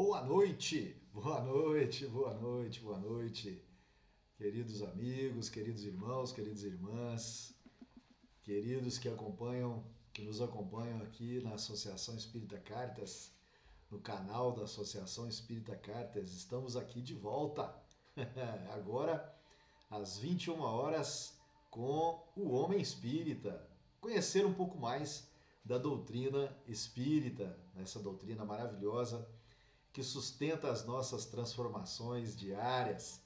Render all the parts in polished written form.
Boa noite, boa noite, boa noite, boa noite, queridos amigos, queridos irmãos, queridas irmãs, queridos que nos acompanham aqui na Associação Espírita Cartas, no canal da Associação Espírita Cartas. Estamos aqui de volta, agora às 21 horas, com o Homem Espírita, conhecer um pouco mais da doutrina espírita, essa doutrina maravilhosa que sustenta as nossas transformações diárias.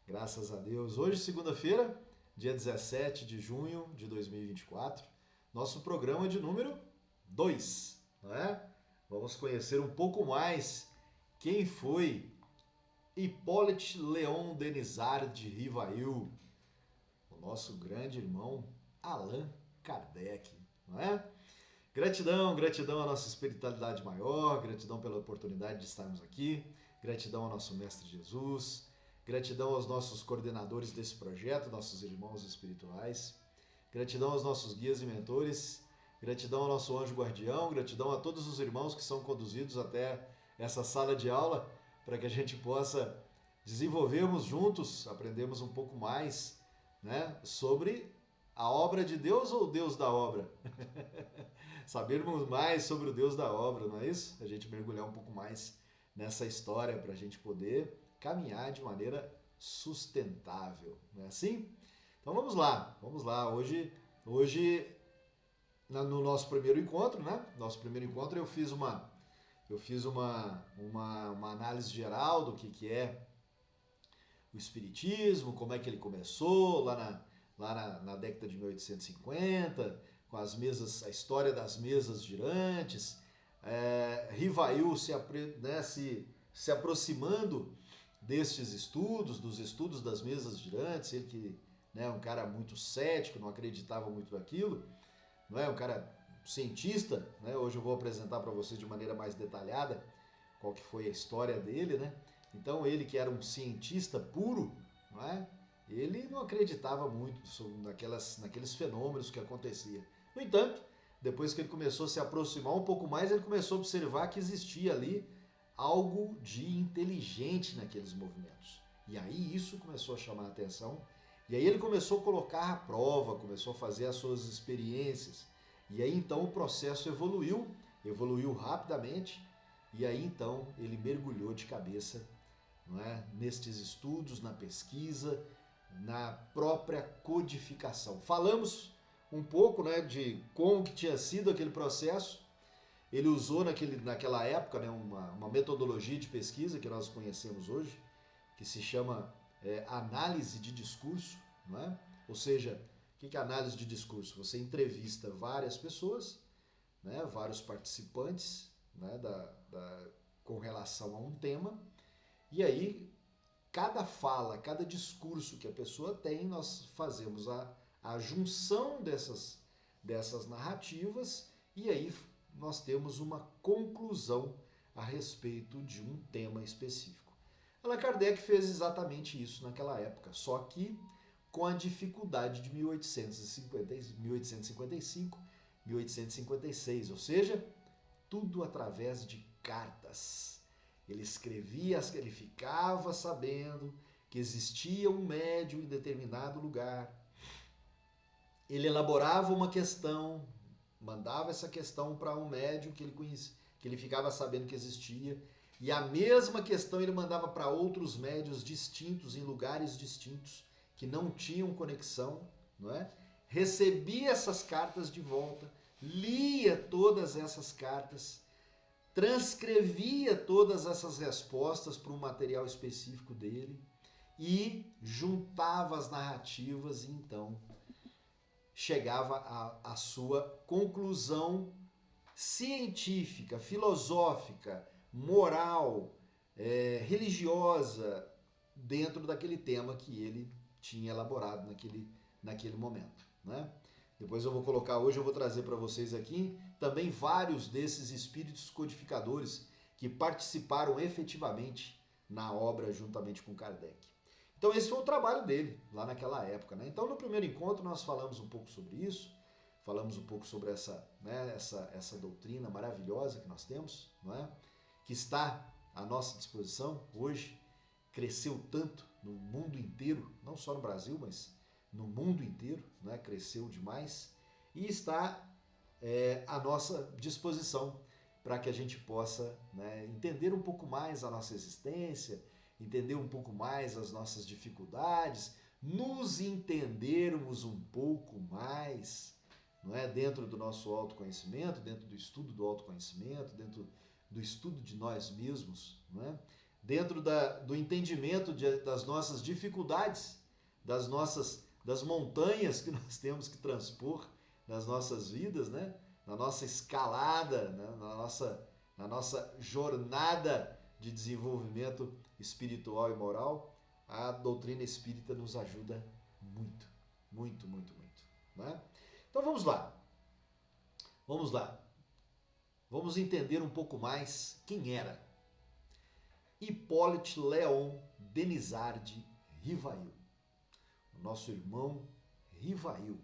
graças a Deus. Hoje, segunda-feira, dia 17 de junho de 2024, nosso programa de número 2, não é? Vamos conhecer um pouco mais quem foi Hippolyte Léon Denisard de Rivail, o nosso grande irmão Allan Kardec, não é? Gratidão, gratidão à nossa espiritualidade maior, gratidão pela oportunidade de estarmos aqui, gratidão ao nosso Mestre Jesus, gratidão aos nossos coordenadores desse projeto, nossos irmãos espirituais, gratidão aos nossos guias e mentores, gratidão ao nosso anjo guardião, gratidão a todos os irmãos que são conduzidos até essa sala de aula para que a gente possa desenvolvermos juntos, aprendermos um pouco mais, né, sobre a obra de Deus ou o Deus da obra? Sabermos mais sobre o Deus da obra, não é isso? A gente mergulhar um pouco mais nessa história para a gente poder caminhar de maneira sustentável, não é assim? Então vamos lá. Hoje no nosso primeiro encontro, né? Nosso primeiro encontro eu fiz uma análise geral do que é o Espiritismo, como é que ele começou lá na década de 1850, com as mesas, a história das mesas girantes, Rivail se aproximando destes estudos, dos estudos das mesas girantes, ele que é um cara muito cético, não acreditava muito naquilo, não é um cara cientista, né? Hoje eu vou apresentar para vocês de maneira mais detalhada qual que foi a história dele, né? Então ele que era um cientista puro, não é? Ele não acreditava muito naqueles fenômenos que aconteciam. No entanto, depois que ele começou a se aproximar um pouco mais, ele começou a observar que existia ali algo de inteligente naqueles movimentos. E aí isso começou a chamar a atenção. E aí ele começou a colocar à prova, começou a fazer as suas experiências. E aí então o processo evoluiu rapidamente. E aí então ele mergulhou de cabeça, não é, nestes estudos, na pesquisa, na própria codificação. Falamos um pouco, né, de como que tinha sido aquele processo. Ele usou naquela época, né, uma metodologia de pesquisa que nós conhecemos hoje, que se chama análise de discurso, não é? Ou seja, o que é análise de discurso? Você entrevista várias pessoas, né, vários participantes, né, com relação a um tema, e aí cada fala, cada discurso que a pessoa tem, nós fazemos a junção dessas narrativas e aí nós temos uma conclusão a respeito de um tema específico. Allan Kardec fez exatamente isso naquela época, só que com a dificuldade de 1855, 1856, ou seja, tudo através de cartas. Ele escrevia, ele ficava sabendo que existia um médium em determinado lugar. Ele elaborava uma questão, mandava essa questão para um médium que ele conhecia, que ele ficava sabendo que existia, e a mesma questão ele mandava para outros médiuns distintos, em lugares distintos, que não tinham conexão, não é? Recebia essas cartas de volta, lia todas essas cartas, transcrevia todas essas respostas para um material específico dele e juntava as narrativas e então chegava à sua conclusão científica, filosófica, moral, religiosa dentro daquele tema que ele tinha elaborado naquele momento, né? Depois hoje eu vou trazer para vocês aqui também vários desses espíritos codificadores que participaram efetivamente na obra juntamente com Kardec. Então esse foi o trabalho dele lá naquela época, né? Então no primeiro encontro nós falamos um pouco sobre isso, falamos um pouco sobre essa doutrina maravilhosa que nós temos, não é? que está à nossa disposição hoje, cresceu tanto no mundo inteiro, não só no Brasil, mas no mundo inteiro, né? Cresceu demais e está à nossa disposição para que a gente possa, né, entender um pouco mais a nossa existência, entender um pouco mais as nossas dificuldades, nos entendermos um pouco mais, não é? Dentro do nosso autoconhecimento, dentro do estudo do autoconhecimento, dentro do estudo de nós mesmos, não é? Dentro do entendimento das nossas dificuldades, das montanhas que nós temos que transpor nas nossas vidas, né? Na nossa escalada, né? na nossa jornada de desenvolvimento espiritual e moral, a doutrina espírita nos ajuda muito, muito, muito, muito. Né? Então vamos lá. Vamos lá. Vamos entender um pouco mais quem era Hippolyte Léon Denisarde Rivail, o nosso irmão Rivail,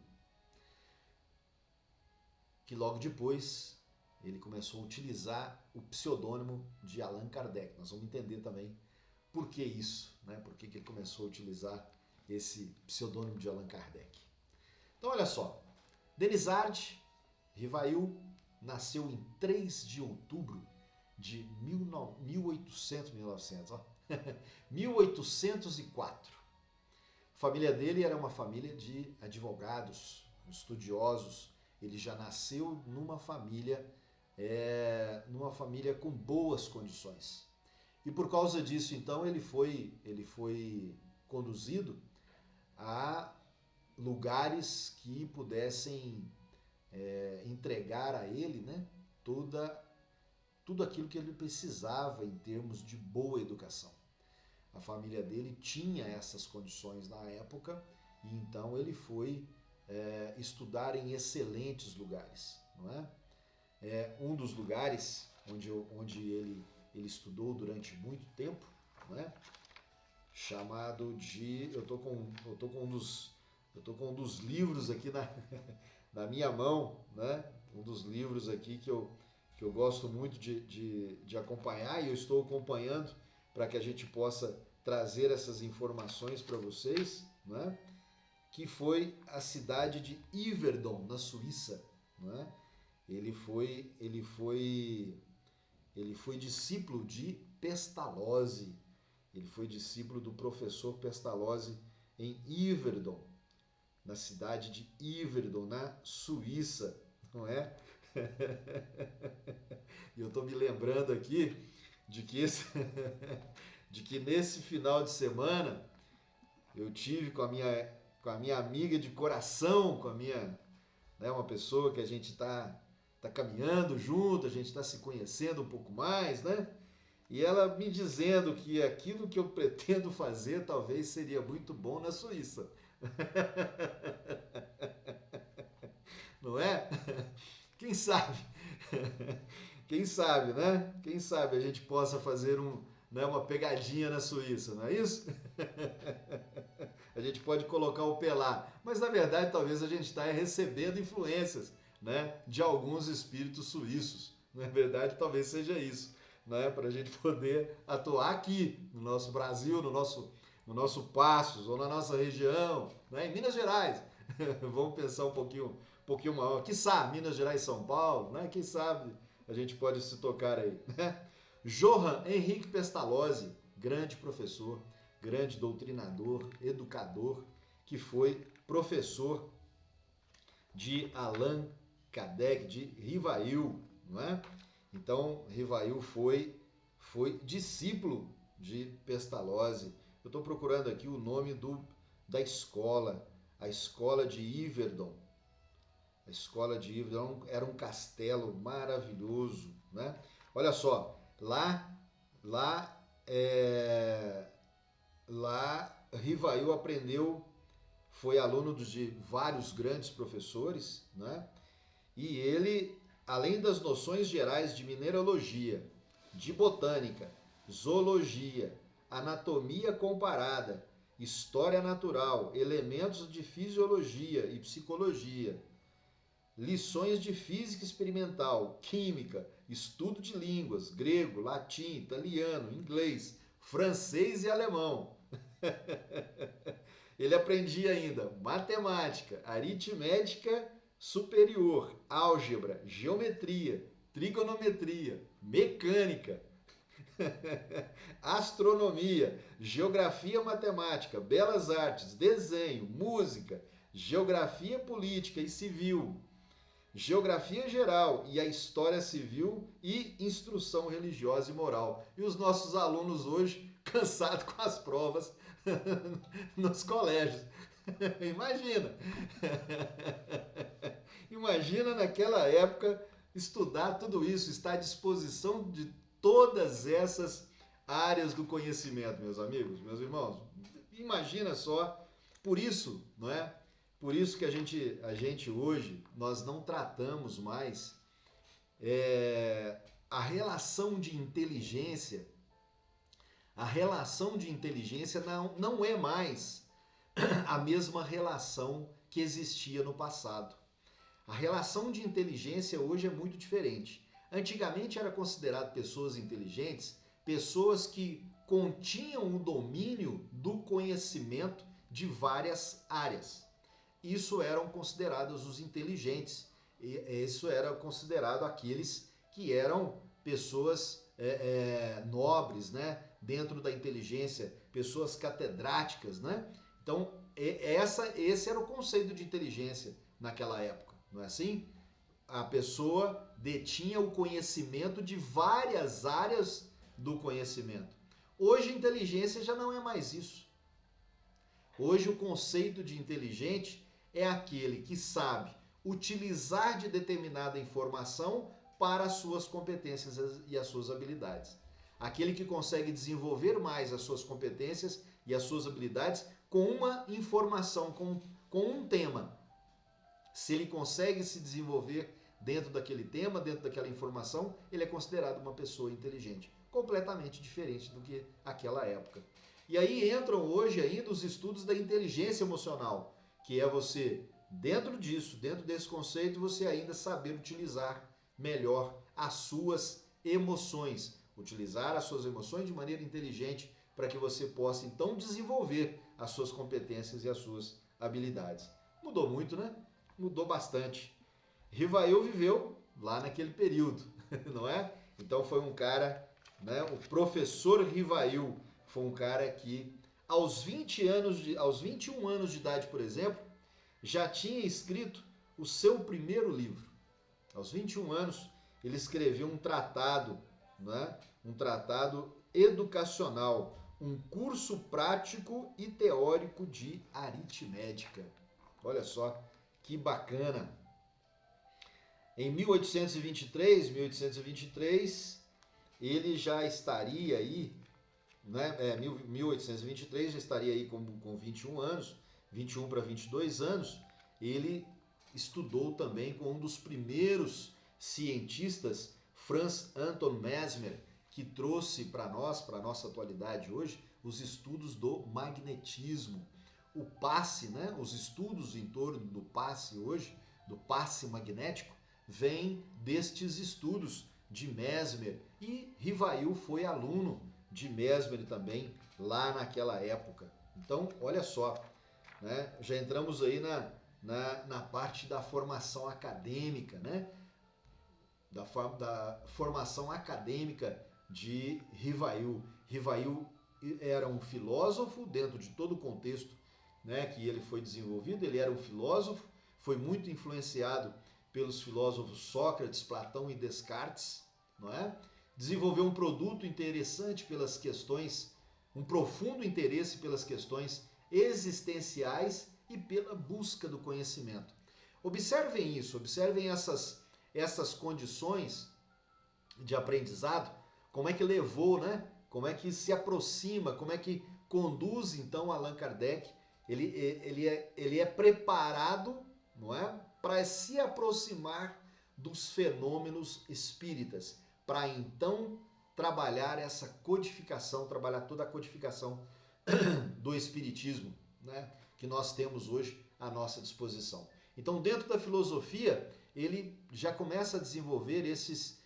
que logo depois ele começou a utilizar o pseudônimo de Allan Kardec. Nós vamos entender também por que isso, né? Por que ele começou a utilizar esse pseudônimo de Allan Kardec. Então olha só, Denisarde Rivail nasceu em 3 de outubro de 1804. A família dele era uma família de advogados, estudiosos. Ele já nasceu numa família com boas condições. E por causa disso, então, ele foi conduzido a lugares que pudessem entregar a ele, né, tudo aquilo que ele precisava em termos de boa educação. A família dele tinha essas condições na época e então ele foi estudar em excelentes lugares, não é? Um dos lugares onde ele estudou durante muito tempo, não é? Chamado de, eu tô com um dos livros aqui na minha mão, né? Um dos livros aqui que eu gosto muito de acompanhar e eu estou acompanhando para que a gente possa trazer essas informações para vocês, né? Que foi a cidade de Yverdon, na Suíça, né? Ele foi discípulo de Pestalozzi. Ele foi discípulo do professor Pestalozzi em Yverdon, na cidade de Yverdon, na Suíça, não é? E eu estou me lembrando aqui de que nesse final de semana eu tive com a minha amiga de coração, né, uma pessoa que a gente está caminhando junto, a gente está se conhecendo um pouco mais, né? E ela me dizendo que aquilo que eu pretendo fazer talvez seria muito bom na Suíça. Não é? Quem sabe? Quem sabe, né? Quem sabe a gente possa fazer uma pegadinha na Suíça, não é isso? A gente pode colocar o pé lá, mas na verdade talvez a gente está recebendo influências, né, de alguns espíritos suíços. Na verdade talvez seja isso, né, para a gente poder atuar aqui no nosso Brasil, no nosso Passos ou na nossa região, né, em Minas Gerais. Vamos pensar um pouquinho maior. Quiçá Minas Gerais e São Paulo, né? Quem sabe a gente pode se tocar aí, né? Johann Henrique Pestalozzi, grande professor, grande doutrinador, educador, que foi professor de Allan Kardec, de Rivail, não é? Então, Rivail foi discípulo de Pestalozzi. Eu estou procurando aqui o nome da escola, a escola de Yverdon. A escola de Yverdon era um castelo maravilhoso, né? Olha só, lá Rivail aprendeu, foi aluno de vários grandes professores, né? E ele, além das noções gerais de mineralogia, de botânica, zoologia, anatomia comparada, história natural, elementos de fisiologia e psicologia, lições de física experimental, química, estudo de línguas, grego, latim, italiano, inglês, francês e alemão. Ele aprendia ainda matemática, aritmética superior, álgebra, geometria, trigonometria, mecânica, astronomia, geografia matemática, belas artes, desenho, música, geografia política e civil, geografia geral e a história civil e instrução religiosa e moral. E os nossos alunos hoje, cansados com as provas nos colégios. Imagina! Imagina naquela época estudar tudo isso, estar à disposição de todas essas áreas do conhecimento, meus amigos, meus irmãos. Imagina só, por isso, não é? Por isso que a gente hoje, nós não tratamos mais a relação de inteligência. A relação de inteligência não é mais a mesma relação que existia no passado. A relação de inteligência hoje é muito diferente. Antigamente era considerado pessoas inteligentes pessoas que continham o domínio do conhecimento de várias áreas. Isso eram considerados os inteligentes. Isso era considerado aqueles que eram pessoas nobres, né? Dentro da inteligência, pessoas catedráticas, né? Então, esse era o conceito de inteligência naquela época, não é assim? A pessoa detinha o conhecimento de várias áreas do conhecimento. Hoje, inteligência já não é mais isso. Hoje, o conceito de inteligente é aquele que sabe utilizar de determinada informação para as suas competências e as suas habilidades. Aquele que consegue desenvolver mais as suas competências e as suas habilidades com uma informação, com um tema. Se ele consegue se desenvolver dentro daquele tema, dentro daquela informação, ele é considerado uma pessoa inteligente. Completamente diferente do que aquela época. E aí entram hoje ainda os estudos da inteligência emocional, que é você, dentro disso, dentro desse conceito, você ainda saber utilizar melhor as suas emoções. Utilizar as suas emoções de maneira inteligente para que você possa então desenvolver as suas competências e as suas habilidades. Mudou muito, né? Mudou bastante. Rivail viveu lá naquele período, não é? Então foi um cara, né? O professor Rivail foi um cara que aos 21 anos de idade, por exemplo, já tinha escrito o seu primeiro livro. Aos 21 anos, ele escreveu um tratado, né? Um tratado educacional, um curso prático e teórico de aritmética. Olha só que bacana. Em 1823, ele já estaria aí, né? 1823 já estaria aí com 21 anos, 21 para 22 anos. Ele estudou também com um dos primeiros cientistas, Franz Anton Mesmer, que trouxe para nós, para a nossa atualidade hoje, os estudos do magnetismo. O passe, né? Os estudos em torno do passe hoje, do passe magnético, vêm destes estudos de Mesmer. E Rivail foi aluno de Mesmer também, lá naquela época. Então, olha só, né? Já entramos aí na parte da formação acadêmica, né? Da formação acadêmica de Rivail. Rivail era um filósofo dentro de todo o contexto, né, que ele foi desenvolvido. Ele era um filósofo, foi muito influenciado pelos filósofos Sócrates, Platão e Descartes, não é? Desenvolveu um produto interessante pelas questões, um profundo interesse pelas questões existenciais e pela busca do conhecimento. Observem isso, observem essas condições de aprendizado, como é que levou, né? Como é que se aproxima, como é que conduz então Allan Kardec. Ele é preparado, não é, para se aproximar dos fenômenos espíritas, para então trabalhar essa codificação, trabalhar toda a codificação do espiritismo, né, que nós temos hoje à nossa disposição. Então, dentro da filosofia, ele já começa a desenvolver esses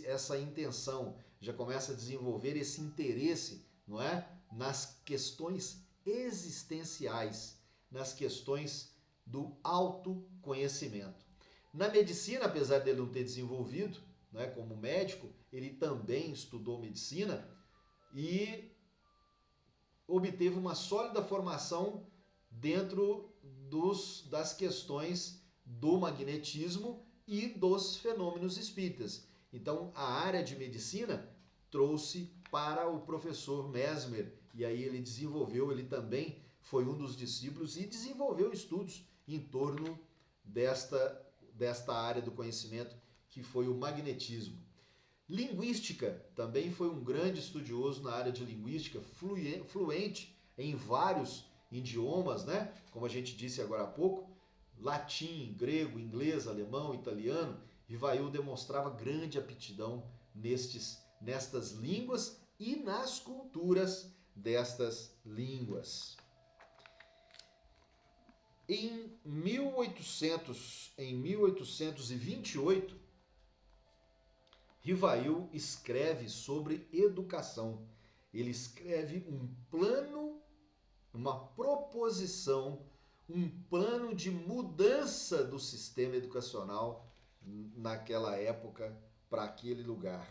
essa intenção, já começa a desenvolver esse interesse, não é? Nas questões existenciais, nas questões do autoconhecimento. Na medicina, apesar dele não ter desenvolvido, né, como médico, ele também estudou medicina e obteve uma sólida formação dentro das questões do magnetismo e dos fenômenos espíritas. Então, a área de medicina trouxe para o professor Mesmer, e aí ele também foi um dos discípulos e desenvolveu estudos em torno desta área do conhecimento, que foi o magnetismo. Linguística, também foi um grande estudioso na área de linguística, fluente em vários idiomas, né? Como a gente disse agora há pouco, latim, grego, inglês, alemão, italiano. Rivail demonstrava grande aptidão nestas línguas e nas culturas destas línguas. Em 1828, Rivail escreve sobre educação. Ele escreve um plano, uma proposição, um plano de mudança do sistema educacional naquela época para aquele lugar.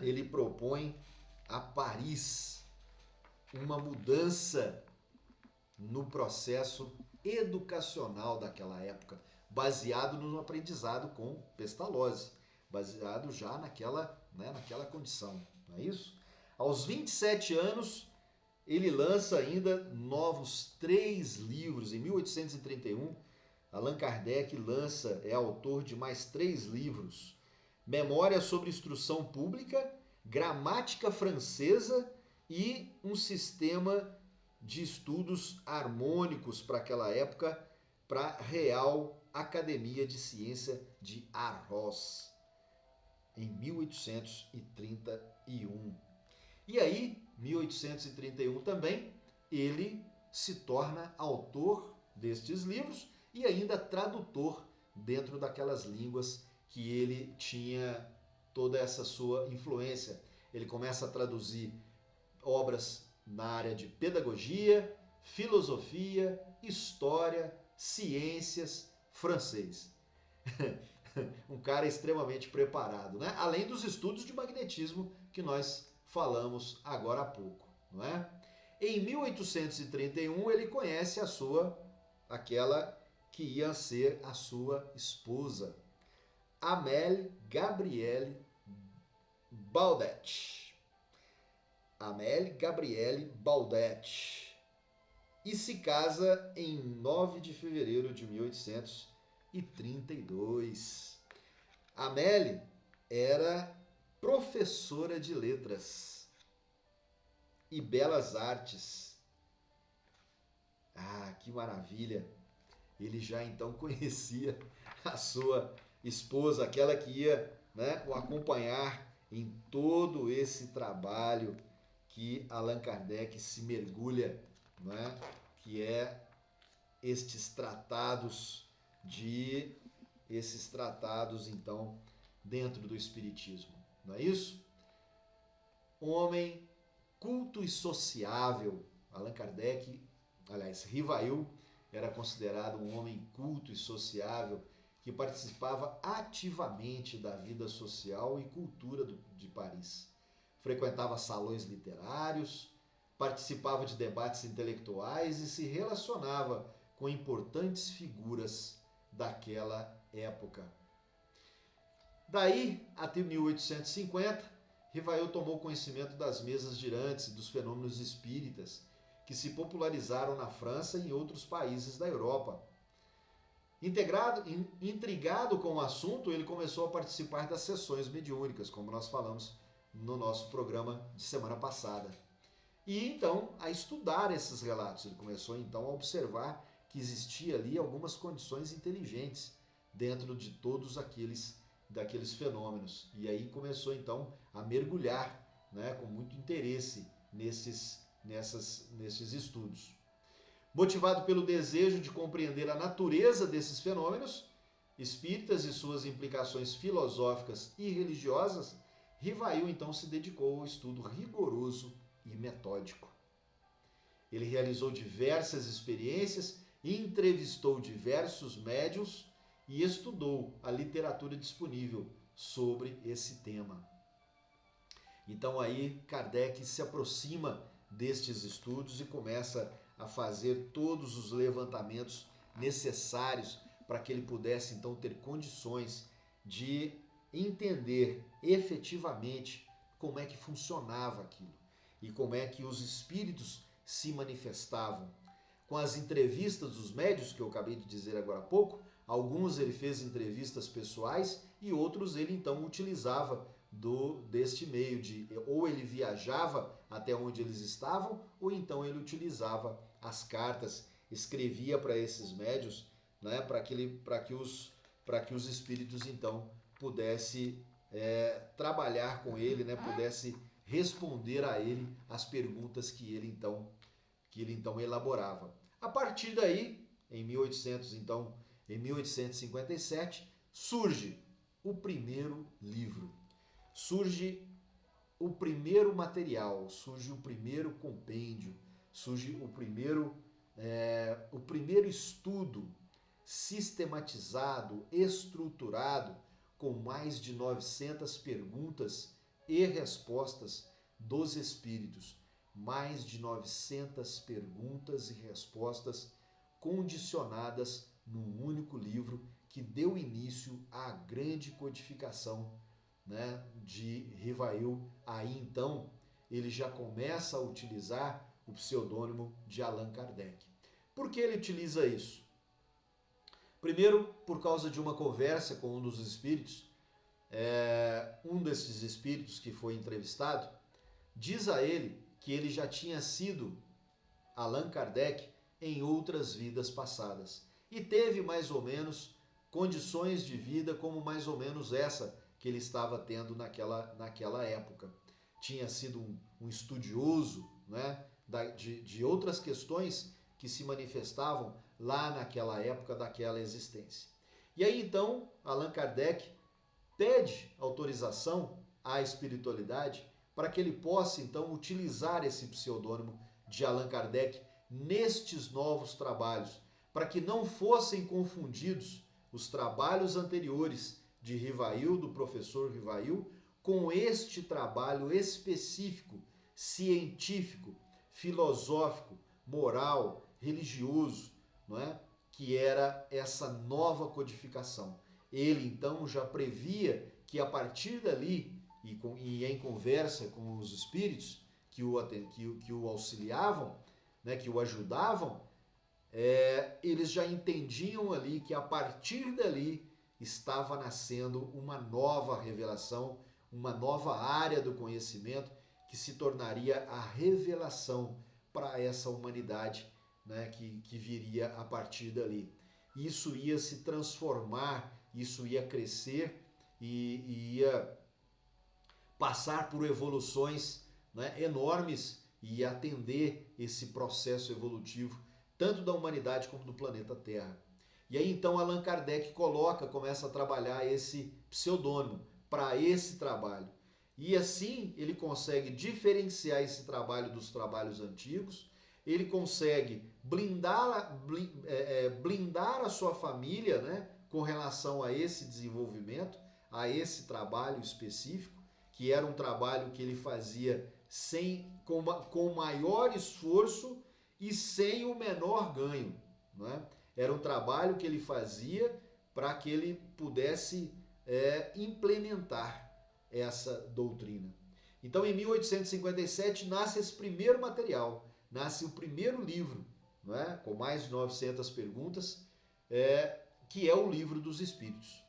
Ele propõe a Paris uma mudança no processo educacional daquela época, baseado no aprendizado com Pestalozzi, baseado já naquela condição, não é isso? Aos 27 anos, ele lança ainda novos 3 livros. Em 1831, Allan Kardec é autor de mais 3 livros: Memória sobre Instrução Pública, Gramática Francesa e um sistema de estudos harmônicos para aquela época, para a Real Academia de Ciência de Arros, em 1831. E aí, 1831 também, ele se torna autor destes livros e ainda tradutor dentro daquelas línguas que ele tinha toda essa sua influência. Ele começa a traduzir obras na área de pedagogia, filosofia, história, ciências, francês. Um cara extremamente preparado, né? Além dos estudos de magnetismo que nós falamos agora há pouco, não é? Em 1831 ele conhece aquela que ia ser a sua esposa, Amélie Gabrielle Baudet. Amélie Gabrielle Baudet. E se casa em 9 de fevereiro de 1832. Amélie era professora de letras e belas artes. Ah, que maravilha! Ele já então conhecia a sua esposa, aquela que ia, né, o acompanhar em todo esse trabalho que Allan Kardec se mergulha, né, que é esses tratados então dentro do espiritismo, não é isso? Um homem culto e sociável. Allan Kardec, aliás, Rivail era considerado um homem culto e sociável que participava ativamente da vida social e cultura de Paris. Frequentava salões literários, participava de debates intelectuais e se relacionava com importantes figuras daquela época. Daí, até 1850, Rivail tomou conhecimento das mesas girantes e dos fenômenos espíritas, que se popularizaram na França e em outros países da Europa. Intrigado com o assunto, ele começou a participar das sessões mediúnicas, como nós falamos no nosso programa de semana passada. E então a estudar esses relatos. Ele começou então a observar que existia ali algumas condições inteligentes dentro de todos daqueles fenômenos. E aí começou então a mergulhar, né, com muito interesse nesses estudos. Motivado pelo desejo de compreender a natureza desses fenômenos, espíritas e suas implicações filosóficas e religiosas, Rivail então se dedicou ao estudo rigoroso e metódico. Ele realizou diversas experiências, entrevistou diversos médiuns e estudou a literatura disponível sobre esse tema. Então aí Kardec se aproxima destes estudos e começa a fazer todos os levantamentos necessários para que ele pudesse então ter condições de entender efetivamente como é que funcionava aquilo e como é que os espíritos se manifestavam. Com as entrevistas dos médiuns que eu acabei de dizer agora há pouco, alguns ele fez entrevistas pessoais e outros ele então utilizava deste meio de ou ele viajava até onde eles estavam ou então ele utilizava as cartas, escrevia para esses médiuns, né, para que os espíritos então pudesse trabalhar com ele, né, pudesse responder a ele as perguntas que ele então elaborava. A partir daí, em 1857, surge o primeiro livro, surge o primeiro material, surge o primeiro compêndio, surge o primeiro estudo sistematizado, estruturado, com mais de 900 perguntas e respostas dos espíritos. Mais de 900 perguntas e respostas condicionadas num único livro que deu início à grande codificação, né, de Rivail. Aí então ele já começa a utilizar o pseudônimo de Allan Kardec. Por que ele utiliza isso? Primeiro, por causa de uma conversa com um dos espíritos. Um desses espíritos que foi entrevistado diz a ele que ele já tinha sido Allan Kardec em outras vidas passadas e teve mais ou menos condições de vida como mais ou menos essa que ele estava tendo naquela época. Tinha sido um estudioso, né, de outras questões que se manifestavam lá naquela época daquela existência. E aí então Allan Kardec pede autorização à espiritualidade para que ele possa então utilizar esse pseudônimo de Allan Kardec nestes novos trabalhos, para que não fossem confundidos os trabalhos anteriores de Rivail, do professor Rivail, com este trabalho específico, científico, filosófico, moral, religioso, não é? Que era essa nova codificação. Ele então já previa que a partir dali, e em conversa com os espíritos que o auxiliavam, né, que o ajudavam, eles já entendiam ali que a partir dali estava nascendo uma nova revelação, uma nova área do conhecimento que se tornaria a revelação para essa humanidade, né, que viria a partir dali. Isso ia se transformar, isso ia crescer e ia passar por evoluções, né, enormes e ia atender esse processo evolutivo tanto da humanidade como do planeta Terra. E aí então Allan Kardec começa a trabalhar esse pseudônimo para esse trabalho. E assim ele consegue diferenciar esse trabalho dos trabalhos antigos, ele consegue blindar a sua família, né, com relação a esse desenvolvimento, a esse trabalho específico, que era um trabalho que ele fazia com maior esforço e sem o menor ganho, não é? Era um trabalho que ele fazia para que ele pudesse implementar essa doutrina. Então, em 1857, nasce esse primeiro material, nasce o primeiro livro, não é? Com mais de 900 perguntas, que é o Livro dos Espíritos.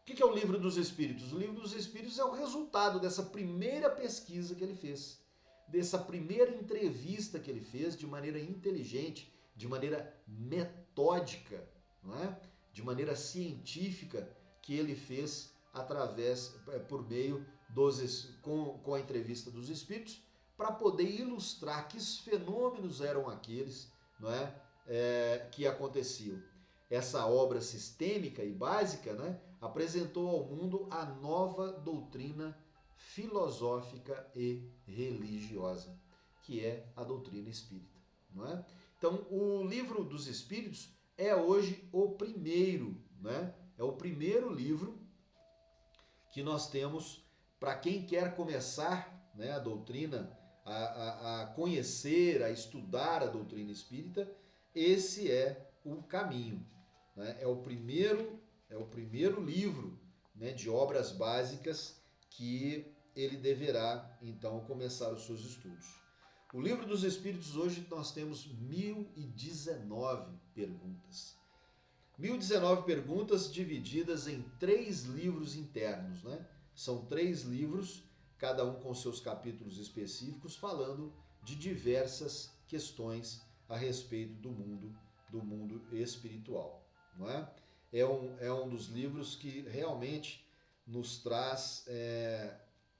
O que é o Livro dos Espíritos? O Livro dos Espíritos é o resultado dessa primeira pesquisa que ele fez, dessa primeira entrevista que ele fez de maneira inteligente, de maneira metódica, não é? De maneira científica, que ele fez por meio com a entrevista dos espíritos, para poder ilustrar que fenômenos eram aqueles, não é? Que aconteciam. essa obra sistêmica e básica, né, apresentou ao mundo a nova doutrina filosófica e religiosa, que é a doutrina espírita, não é? Então, o Livro dos Espíritos é hoje o primeiro, né? É o primeiro livro que nós temos para quem quer começar, né, a doutrina, a conhecer, a estudar a doutrina espírita. Esse é o caminho, né? É o primeiro livro, né, de obras básicas que ele deverá então começar os seus estudos. O Livro dos Espíritos, hoje nós temos 1019 perguntas. 1019 perguntas divididas em 3 livros internos, né? São 3 livros, cada um com seus capítulos específicos, falando de diversas questões a respeito do mundo espiritual, não é? É um dos livros que realmente nos traz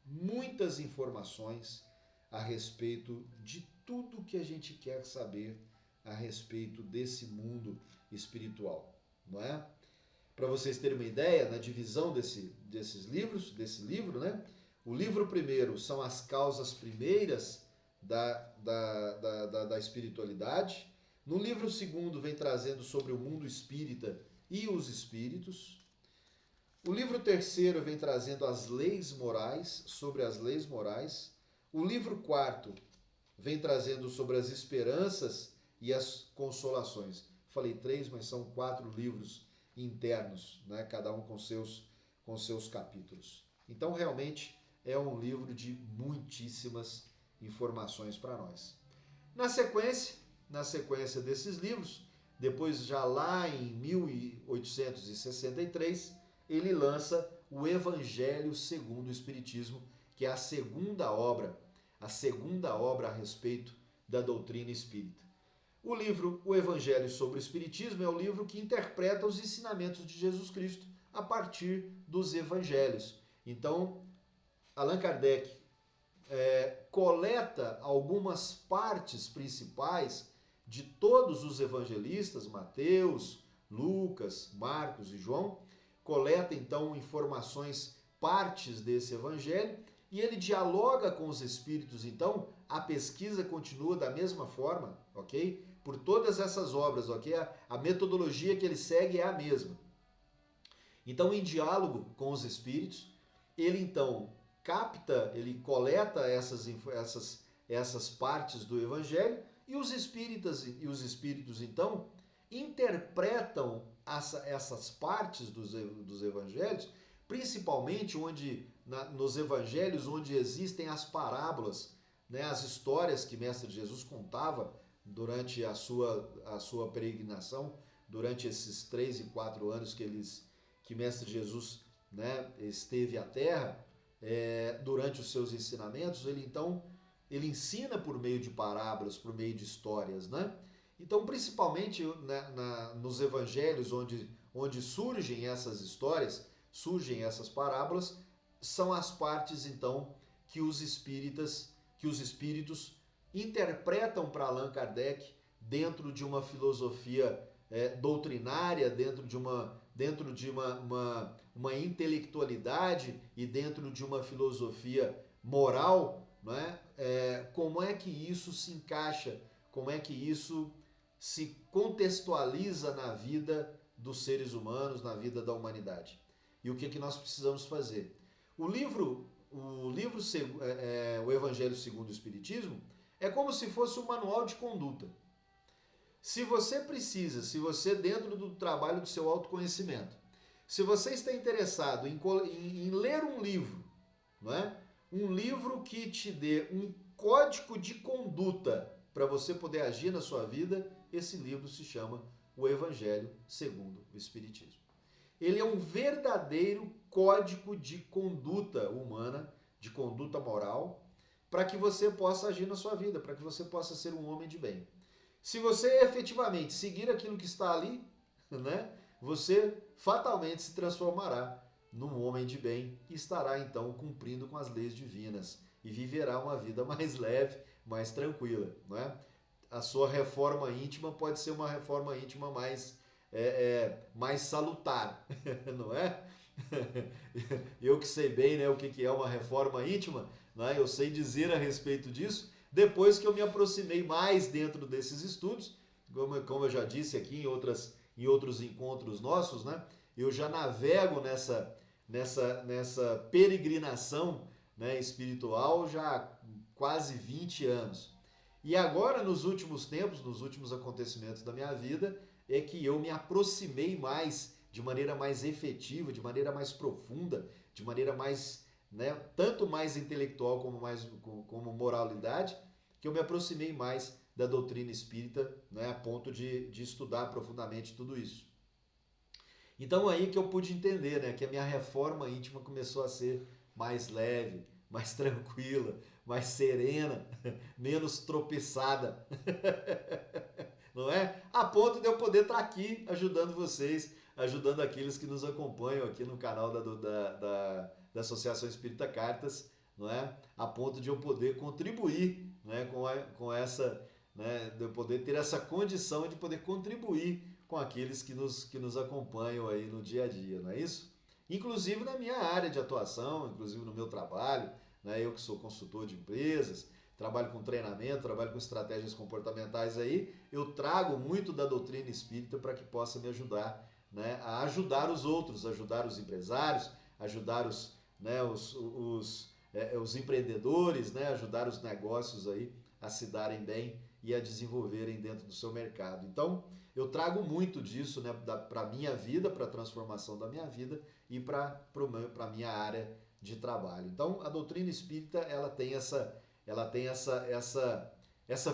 muitas informações a respeito de tudo que a gente quer saber a respeito desse mundo espiritual, não é? Para vocês terem uma ideia, na divisão desse livro, né? O livro primeiro são as causas primeiras da espiritualidade. No livro segundo vem trazendo sobre o mundo espírita e os espíritos. O livro terceiro vem trazendo as leis morais, sobre as leis morais. O livro quarto vem trazendo sobre as esperanças e as consolações. Falei 3, mas são 4 livros internos, né? Cada um com seus capítulos. Então, realmente, é um livro de muitíssimas informações para nós. Na sequência desses livros, depois já lá em 1863, ele lança o Evangelho segundo o Espiritismo, que é a segunda obra a respeito da doutrina espírita. O livro O Evangelho sobre o Espiritismo é o livro que interpreta os ensinamentos de Jesus Cristo a partir dos evangelhos. Então, Allan Kardec coleta algumas partes principais de todos os evangelistas, Mateus, Lucas, Marcos e João, coleta então informações, partes desse evangelho, e ele dialoga com os espíritos. Então, a pesquisa continua da mesma forma, ok? Por todas essas obras, ok? A metodologia que ele segue é a mesma. Então, em diálogo com os espíritos, ele então ele coleta essas partes do evangelho, e os espíritos então interpretam essas partes dos evangelhos, principalmente nos evangelhos onde existem as parábolas, né, as histórias que Mestre Jesus contava durante a sua peregrinação, durante esses 3 e 4 anos que Mestre Jesus, né, esteve à Terra. Durante os seus ensinamentos, ele ensina por meio de parábolas, por meio de histórias, né? Então, principalmente, né, nos evangelhos onde surgem essas histórias, surgem essas parábolas, são as partes então que os espíritos interpretam para Allan Kardec dentro de uma filosofia doutrinária, dentro de uma intelectualidade e dentro de uma filosofia moral, né? Como é que isso se encaixa, como é que isso se contextualiza na vida dos seres humanos, na vida da humanidade. E o que nós precisamos fazer? O Evangelho segundo o Espiritismo é como se fosse um manual de conduta. Se você dentro do trabalho do seu autoconhecimento, se você está interessado em ler um livro, não é? Um livro que te dê um código de conduta para você poder agir na sua vida, esse livro se chama O Evangelho segundo o Espiritismo. Ele é um verdadeiro código de conduta humana, de conduta moral, para que você possa agir na sua vida, para que você possa ser um homem de bem. Se você efetivamente seguir aquilo que está ali, né, você fatalmente se transformará num homem de bem e estará então cumprindo com as leis divinas e viverá uma vida mais leve, mais tranquila, não é? A sua reforma íntima pode ser uma reforma íntima mais mais salutar, não é? Eu que sei bem, né, o que é uma reforma íntima, né, eu sei dizer a respeito disso, depois que eu me aproximei mais dentro desses estudos, como eu já disse aqui em outros encontros nossos, né, eu já navego nessa peregrinação, né, espiritual já há quase 20 anos. E agora, nos últimos tempos, nos últimos acontecimentos da minha vida, é que eu me aproximei mais, de maneira mais efetiva, de maneira mais profunda, de maneira mais, né, tanto mais intelectual como moralidade, que eu me aproximei mais da doutrina espírita, né, a ponto de estudar profundamente tudo isso. Então aí que eu pude entender, né, que a minha reforma íntima começou a ser mais leve, mais tranquila, mais serena, menos tropeçada, não é? A ponto de eu poder estar aqui ajudando vocês, ajudando aqueles que nos acompanham aqui no canal da Associação Espírita Cartas, não é? A ponto de eu poder contribuir, né, com essa, né, de eu poder ter essa condição de poder contribuir com aqueles que nos acompanham aí no dia a dia, não é isso? Inclusive na minha área de atuação, inclusive no meu trabalho, né, eu que sou consultor de empresas, trabalho com treinamento, trabalho com estratégias comportamentais aí, eu trago muito da doutrina espírita para que possa me ajudar, né, a ajudar os outros, ajudar os empresários, ajudar né, os empreendedores, né, ajudar os negócios aí a se darem bem e a desenvolverem dentro do seu mercado. Então, eu trago muito disso, né, para a minha vida, para a transformação da minha vida e para a minha área de trabalho. Então, a doutrina espírita ela tem essa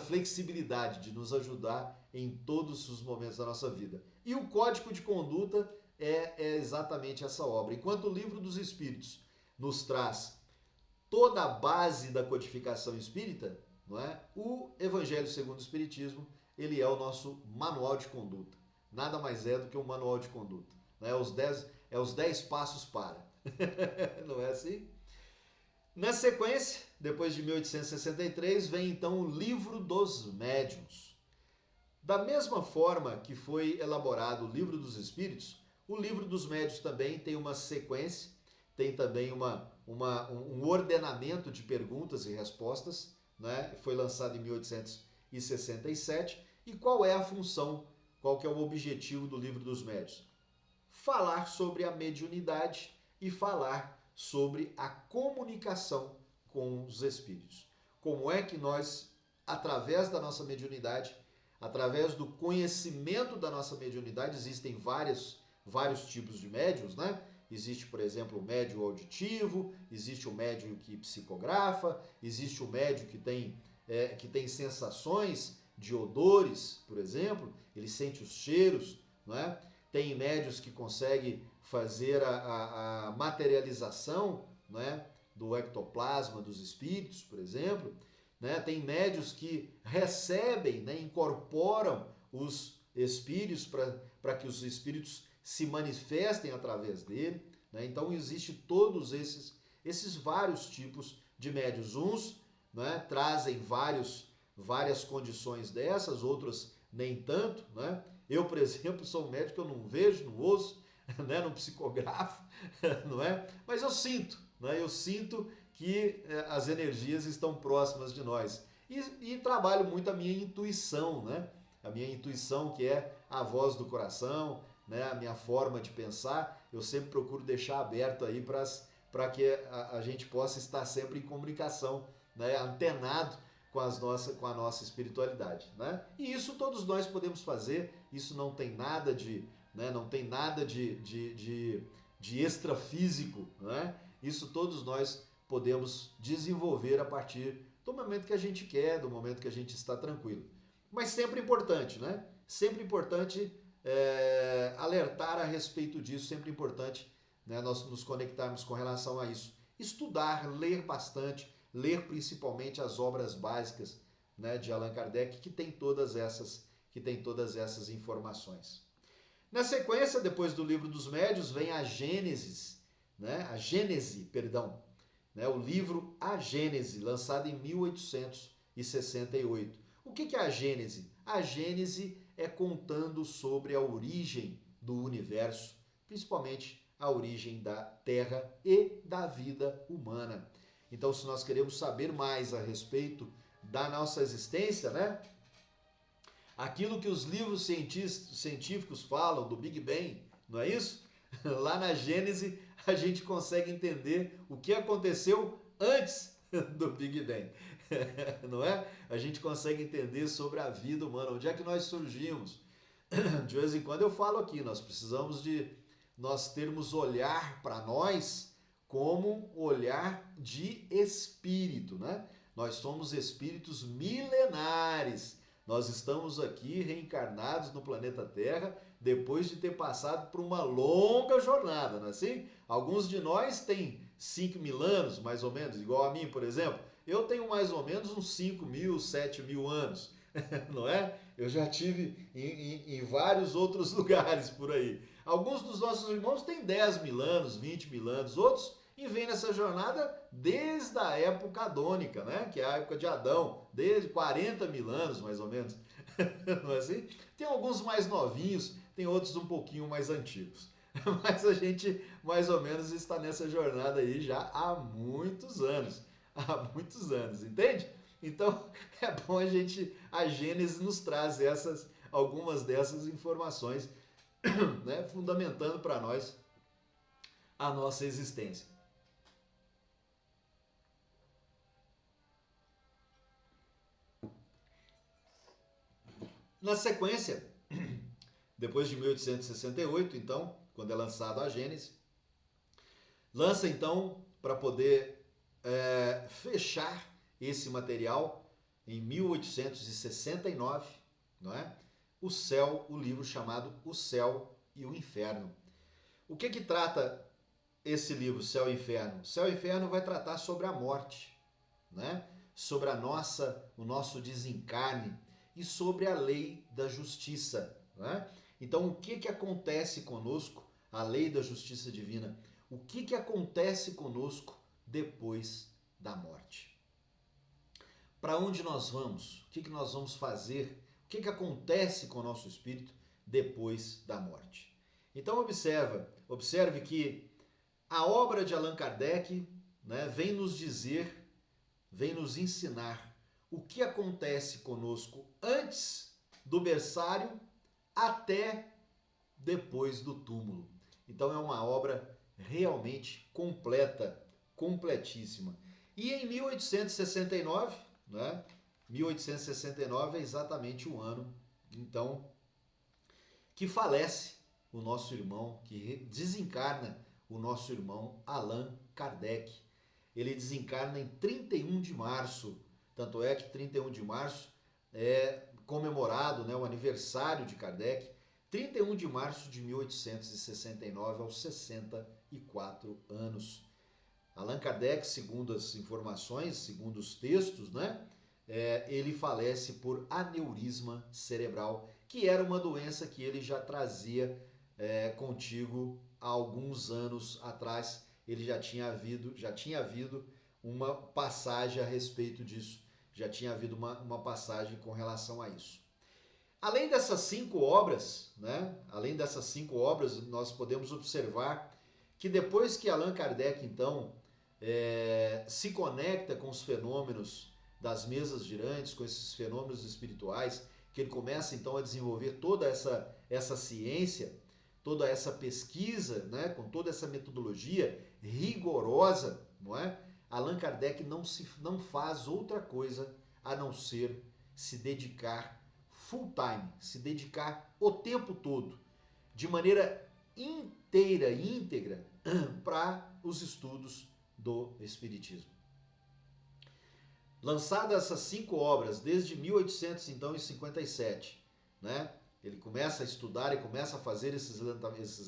flexibilidade de nos ajudar em todos os momentos da nossa vida. E o Código de Conduta é exatamente essa obra. Enquanto o Livro dos Espíritos nos traz toda a base da codificação espírita, não é? O Evangelho segundo o Espiritismo, ele é o nosso manual de conduta. Nada mais é do que um manual de conduta. Não é? Os 10 passos para. Não é assim? Na sequência, depois de 1863, vem então o Livro dos Médiuns. Da mesma forma que foi elaborado o Livro dos Espíritos, o Livro dos Médiuns também tem uma sequência, tem também um ordenamento de perguntas e respostas, né? Foi lançado em 1867. E qual é a função, qual que é o objetivo do Livro dos Médiuns? Falar sobre a mediunidade e falar sobre a comunicação com os espíritos. Como é que nós, através da nossa mediunidade, através do conhecimento da nossa mediunidade, existem vários tipos de médiuns, né? Existe, por exemplo, o médium auditivo, existe o médium que psicografa, existe o médium que tem sensações de odores, por exemplo, ele sente os cheiros, não é? Tem médiuns que conseguem fazer a materialização, não é? Do ectoplasma dos espíritos, por exemplo, né? Tem médiuns que recebem, né? Incorporam os espíritos para que os espíritos se manifestem através dele, né? Então existe todos esses vários tipos de médiuns. Uns, né, trazem várias condições dessas, outros nem tanto, né? Eu, por exemplo, sou um médico que eu não vejo, não ouço, né, não psicografo, não é? Mas eu sinto, né? Eu sinto que as energias estão próximas de nós. E trabalho muito a minha intuição, né? A minha intuição, que é a voz do coração, né? A minha forma de pensar, eu sempre procuro deixar aberto aí para que a gente possa estar sempre em comunicação, né? Antenado com a nossa espiritualidade, né? E isso todos nós podemos fazer, isso não tem nada de extrafísico, né? Isso todos nós podemos desenvolver a partir do momento que a gente quer, do momento que a gente está tranquilo. Mas sempre importante, né? Sempre importante alertar a respeito disso, sempre importante, né, nós nos conectarmos com relação a isso. Estudar, ler bastante, ler principalmente as obras básicas, né, de Allan Kardec, que tem todas essas informações. Na sequência, depois do Livro dos Médiuns, vem a Gênese, né? O livro A Gênese, lançado em 1868. O que é a Gênese? A Gênese é contando sobre a origem do universo, principalmente a origem da Terra e da vida humana. Então, se nós queremos saber mais a respeito da nossa existência, né? Aquilo que os livros científicos falam do Big Bang, não é isso? Lá na Gênese a gente consegue entender o que aconteceu antes do Big Bang, não é? A gente consegue entender sobre a vida humana, onde é que nós surgimos. De vez em quando eu falo aqui, nós precisamos de nós termos olhar para nós como olhar de espírito, né? Nós somos espíritos milenares. Nós estamos aqui reencarnados no planeta Terra depois de ter passado por uma longa jornada, não é assim? Alguns de nós têm 5.000 anos, mais ou menos, igual a mim, por exemplo. Eu tenho mais ou menos uns 5.000, 7.000 anos, não é? Eu já tive em vários outros lugares por aí. Alguns dos nossos irmãos têm 10.000 anos, 20.000 anos, outros e vem nessa jornada desde a época adônica, né? Que é a época de Adão, desde 40.000 anos, mais ou menos. Não é assim? Tem alguns mais novinhos, tem outros um pouquinho mais antigos. Mas a gente, mais ou menos, está nessa jornada aí já há muitos anos. Há muitos anos, entende? Então, é bom a Gênesis nos traz algumas dessas informações, né? Fundamentando para nós a nossa existência. Na sequência, depois de 1868, então, quando é lançado a Gênesis, lança então para poder fechar esse material em 1869, não é? O livro chamado O Céu e o Inferno. O que trata esse livro, Céu e Inferno? Céu e Inferno vai tratar sobre a morte, né? Sobre o nosso desencarne e sobre a lei da justiça, né? Então, o que acontece conosco, a lei da justiça divina? O que acontece conosco depois da morte? Para onde nós vamos? O que nós vamos fazer? O que acontece com o nosso espírito depois da morte? Então, observe que a obra de Allan Kardec, né, vem nos dizer, vem nos ensinar o que acontece conosco antes do berçário até depois do túmulo. Então é uma obra realmente completa, completíssima. E em 1869, né, 1869 é exatamente o ano, então, que falece o nosso irmão, que desencarna o nosso irmão Allan Kardec. Ele desencarna em 31 de março, tanto é que 31 de março é comemorado, né, o aniversário de Kardec, 31 de março de 1869, aos 64 anos. Allan Kardec, segundo as informações, segundo os textos, né, ele falece por aneurisma cerebral, que era uma doença que ele já trazia contigo há alguns anos atrás. Ele já tinha havido uma passagem a respeito disso. Já tinha havido uma passagem com relação a isso. Além dessas 5 obras, né? Além dessas 5 obras, nós podemos observar que depois que Allan Kardec, então, se conecta com os fenômenos das mesas girantes, com esses fenômenos espirituais, que ele começa, então, a desenvolver toda essa ciência, toda essa pesquisa, né? Com toda essa metodologia rigorosa, não é? Allan Kardec não faz outra coisa a não ser se dedicar full time, se dedicar o tempo todo, de maneira íntegra, para os estudos do Espiritismo. Lançadas essas 5 obras desde 1857, né? Ele começa a estudar e começa a fazer esses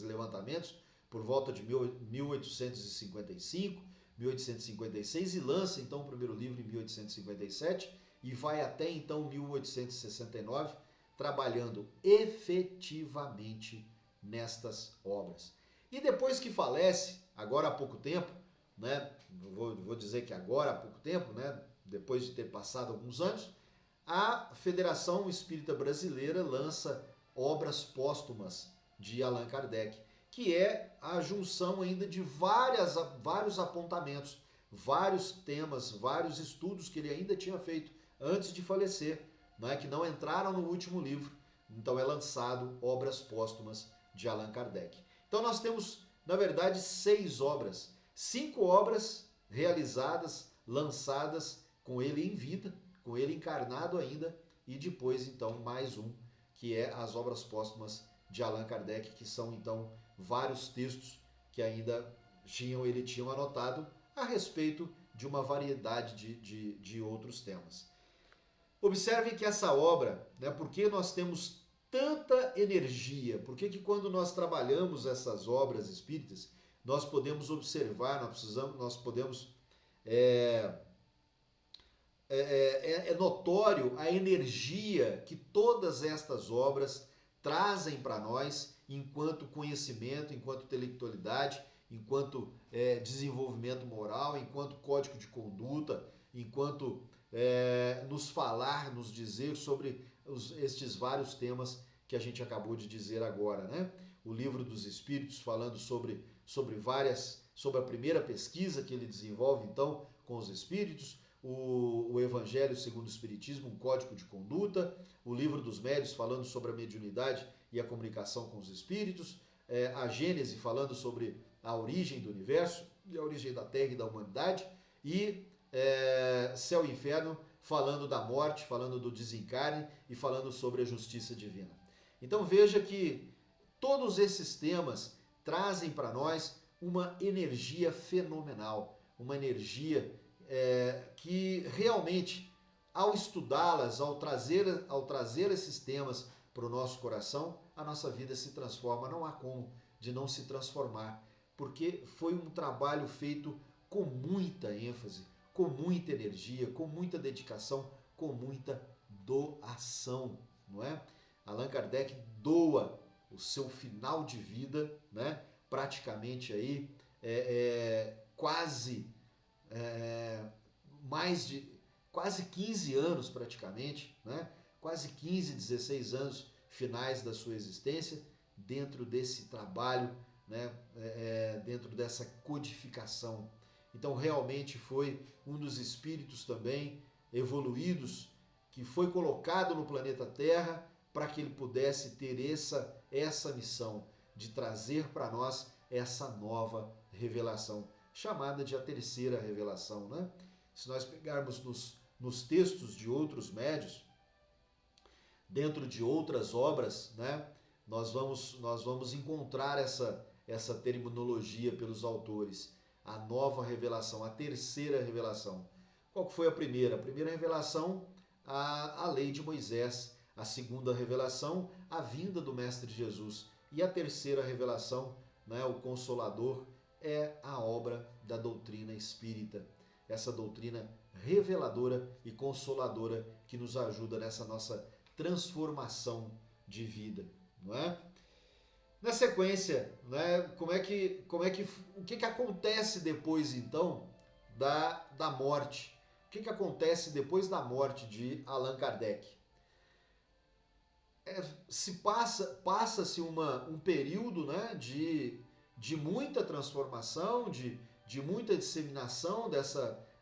levantamentos por volta de 1855, 1856 e lança então o primeiro livro em 1857 e vai até então 1869 trabalhando efetivamente nestas obras. E depois que falece, agora há pouco tempo, né? Vou dizer que agora há pouco tempo, né? Depois de ter passado alguns anos, a Federação Espírita Brasileira lança Obras Póstumas de Allan Kardec, que é a junção ainda de vários apontamentos, vários temas, vários estudos que ele ainda tinha feito antes de falecer, não é, que não entraram no último livro. Então é lançado Obras Póstumas de Allan Kardec. Então nós temos, na verdade, 6 obras, 5 obras realizadas, lançadas com ele em vida, com ele encarnado ainda, e depois então mais um, que é as Obras Póstumas de Allan Kardec, que são então vários textos que ainda ele tinha anotado a respeito de uma variedade de outros temas. Observem que essa obra, né, porque nós temos tanta energia, porque que quando nós trabalhamos essas obras espíritas, nós podemos observar, nós podemos é notório a energia que todas estas obras trazem para nós enquanto conhecimento, enquanto intelectualidade, enquanto desenvolvimento moral, enquanto código de conduta, enquanto nos falar, nos dizer sobre estes vários temas que a gente acabou de dizer agora, né? O Livro dos Espíritos falando sobre a primeira pesquisa que ele desenvolve então com os espíritos, o Evangelho segundo o Espiritismo, um código de conduta, o Livro dos Médiuns falando sobre a mediunidade e a comunicação com os espíritos, a Gênese falando sobre a origem do universo e a origem da Terra e da humanidade, e Céu e Inferno falando da morte, falando do desencarne e falando sobre a justiça divina. Então veja que todos esses temas trazem para nós uma energia fenomenal, uma energia que realmente, ao estudá-las, ao trazer esses temas para o nosso coração, a nossa vida se transforma. Não há como de não se transformar, porque foi um trabalho feito com muita ênfase, com muita energia, com muita dedicação, com muita doação, não é? Allan Kardec doa o seu final de vida, né? Praticamente aí quase 15 anos praticamente, né? Quase 15, 16 anos finais da sua existência dentro desse trabalho, né? Dentro dessa codificação. Então realmente foi um dos espíritos também evoluídos que foi colocado no planeta Terra para que ele pudesse ter essa missão de trazer para nós essa nova revelação, chamada de a terceira revelação, né? Se nós pegarmos nos textos de outros médiuns, dentro de outras obras, né, nós vamos encontrar essa terminologia pelos autores. A nova revelação, a terceira revelação. Qual que foi a primeira? A primeira revelação, a lei de Moisés. A segunda revelação, a vinda do Mestre Jesus. E a terceira revelação, né, o Consolador, é a obra da doutrina espírita. Essa doutrina reveladora e consoladora que nos ajuda nessa nossa transformação de vida, não é? Na sequência, né, o que acontece depois então da morte? O que acontece depois da morte de Allan Kardec? Passa-se um período, né, de muita transformação, de muita disseminação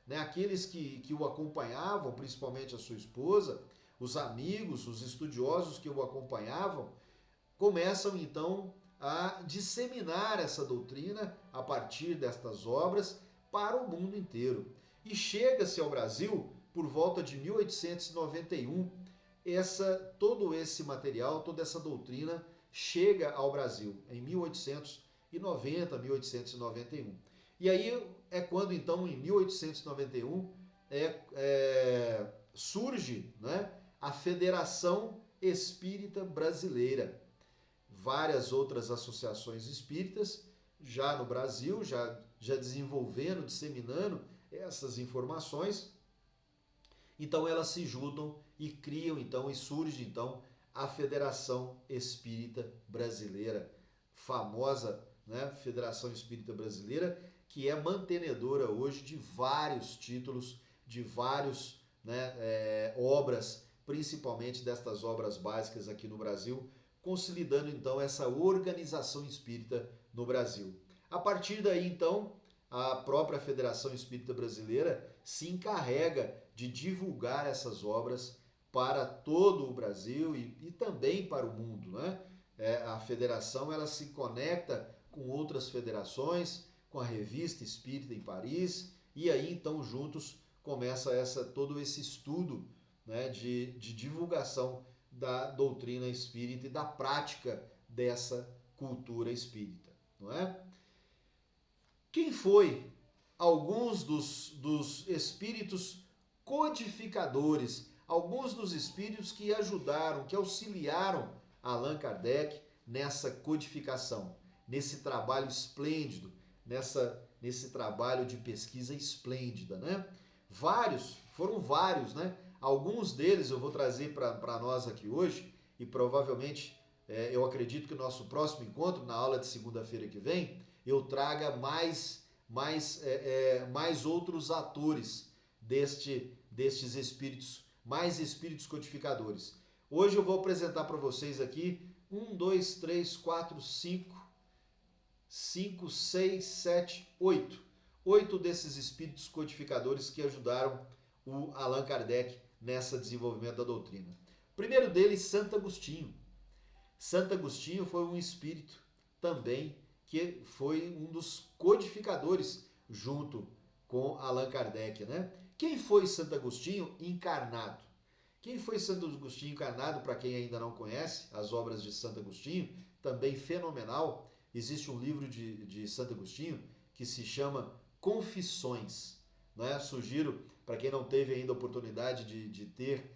né, aqueles que o acompanhavam, principalmente a sua esposa, os amigos, os estudiosos que o acompanhavam, começam então a disseminar essa doutrina a partir destas obras para o mundo inteiro. E chega-se ao Brasil por volta de 1891, todo esse material, toda essa doutrina chega ao Brasil em 1890, 1891. E aí é quando então em 1891 surge, né, a Federação Espírita Brasileira. Várias outras associações espíritas já no Brasil, já desenvolvendo, disseminando essas informações. Então elas se juntam e criam então, e surge então a Federação Espírita Brasileira, famosa, né, Federação Espírita Brasileira, que é mantenedora hoje de vários títulos, de vários, né, obras principalmente destas obras básicas aqui no Brasil, consolidando então essa organização espírita no Brasil. A partir daí, então, a própria Federação Espírita Brasileira se encarrega de divulgar essas obras para todo o Brasil e também para o mundo, né? A federação ela se conecta com outras federações, com a Revista Espírita em Paris, e aí então juntos começa todo esse estudo, né, de divulgação da doutrina espírita e da prática dessa cultura espírita, não é? Quem foi alguns dos espíritos codificadores, alguns dos espíritos que ajudaram, que auxiliaram Allan Kardec nessa codificação, nesse trabalho esplêndido, nesse trabalho de pesquisa esplêndida, né? Foram vários, né? Alguns deles eu vou trazer para nós aqui hoje e provavelmente eu acredito que o nosso próximo encontro, na aula de segunda-feira que vem, eu traga mais outros atores destes espíritos, mais espíritos codificadores. Hoje eu vou apresentar para vocês aqui 1, 2, 3, 4, 5, 6, 7, 8. 8 desses espíritos codificadores que ajudaram o Allan Kardec nesse desenvolvimento da doutrina. O primeiro deles, Santo Agostinho. Santo Agostinho foi um espírito também que foi um dos codificadores junto com Allan Kardec, né? Quem foi Santo Agostinho encarnado? Quem foi Santo Agostinho encarnado, para quem ainda não conhece, as obras de Santo Agostinho, também fenomenal. Existe um livro de Santo Agostinho que se chama Confissões, né? Sugiro, para quem não teve ainda a oportunidade de ter